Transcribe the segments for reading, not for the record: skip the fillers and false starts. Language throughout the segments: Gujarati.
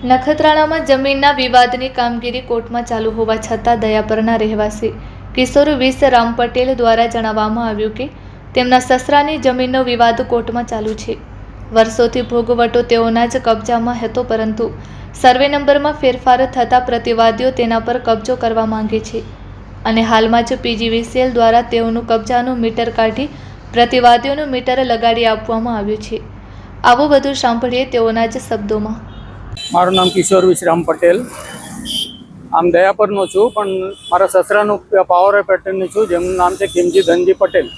નખત્રાણામાં જમીનના વિવાદની કામગીરી કોર્ટમાં ચાલુ હોવા છતાં દયાપરના રહેવાસી કિશોર વિસ રામ પટેલ દ્વારા જણાવવામાં આવ્યું કે તેમના સસરાની જમીનનો વિવાદ કોર્ટમાં ચાલુ છે। વર્ષોથી ભોગવટો તેઓના જ કબજામાં હતો, પરંતુ સર્વે નંબરમાં ફેરફાર થતાં પ્રતિવાદીઓ તેના પર કબજો કરવા માંગે છે અને હાલમાં જ PGVCL દ્વારા તેઓનું કબજાનું મીટર કાઢી પ્રતિવાદીઓનું મીટર લગાડી આપવામાં આવ્યું છે। આવું બધું સાંભળીએ તેઓના જ શબ્દોમાં। મારું નામ કિશોર વિશ્રામ પટેલ, આમ દયાપરનો છું, પણ મારા સસરાનું પાવર પેટર્નની છું, જેમનું નામ છે ખીમજી ધનજી પટેલ।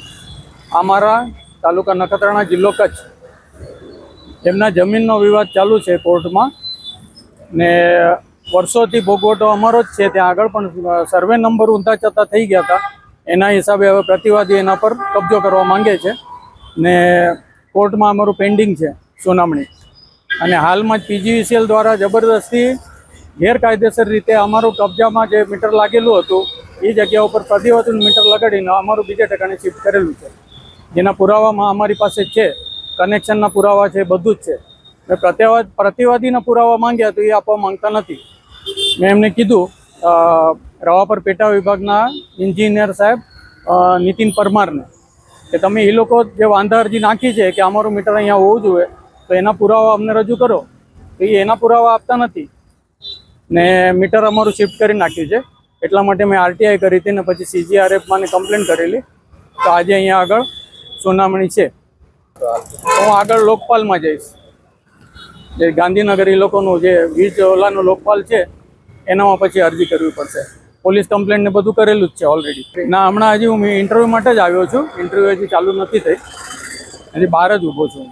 આ મારા તાલુકા નખત્રાણા, જિલ્લો કચ્છ। એમના જમીનનો વિવાદ ચાલુ છે કોર્ટમાં ને વર્ષોથી ભોગવટો અમારો જ છે ત્યાં આગળ, પણ સર્વે નંબર ઊંધા ચતા થઈ ગયા હતા, એના હિસાબે હવે પ્રતિવાદી એના પર કબજો કરવા માંગે છે ને કોર્ટમાં અમારું પેન્ડિંગ છે સુનાવણી। અને હાલમાં જ PGVCL દ્વારા જબરદસ્તી ગેરકાયદેસર રીતે અમારું કબજામાં જે મીટર લાગેલું હતું એ જગ્યા ઉપર પ્રતિવાદીનું મીટર લગાડીને અમારું બીજા ઠેકાણે શિફ્ટ કરેલું છે, જેના પુરાવામાં અમારી પાસે છે, કનેક્શનના પુરાવા છે, બધું જ છે। પ્રતિવાદીના પુરાવા માંગ્યા તો એ આપવા માંગતા નથી। મેં એમને કીધું રવાપર પેટા વિભાગના એન્જિનિયર સાહેબ નીતિન પરમારને કે તમે એ લોકો જે વાંધા અરજી નાખી છે કે અમારું મીટર અહીંયા હોવું જોઈએ તો એના પુરાવા અમને રજૂ કરો, તો એ એના પુરાવા આપતા નથી ને મીટર અમારું શિફ્ટ કરી નાખ્યું છે। એટલા માટે મેં RTI કરી હતી ને પછી CGRFમાં કમ્પ્લેન કરેલી, તો આજે અહીંયા આગળ સુનાવણી છે। હું આગળ લોકપાલમાં જઈશ, જે ગાંધીનગર એ લોકોનું જે વીજ ઓલાનું લોકપાલ છે એનામાં પછી અરજી કરવી પડશે। પોલીસ કમ્પ્લેન ને બધું કરેલું જ છે ઓલરેડી। ના, હમણાં હજી હું ઇન્ટરવ્યૂ માટે જ આવ્યો છું, ઇન્ટરવ્યૂ હજી ચાલુ નથી થઈ, હજી બહાર જ ઊભો છું।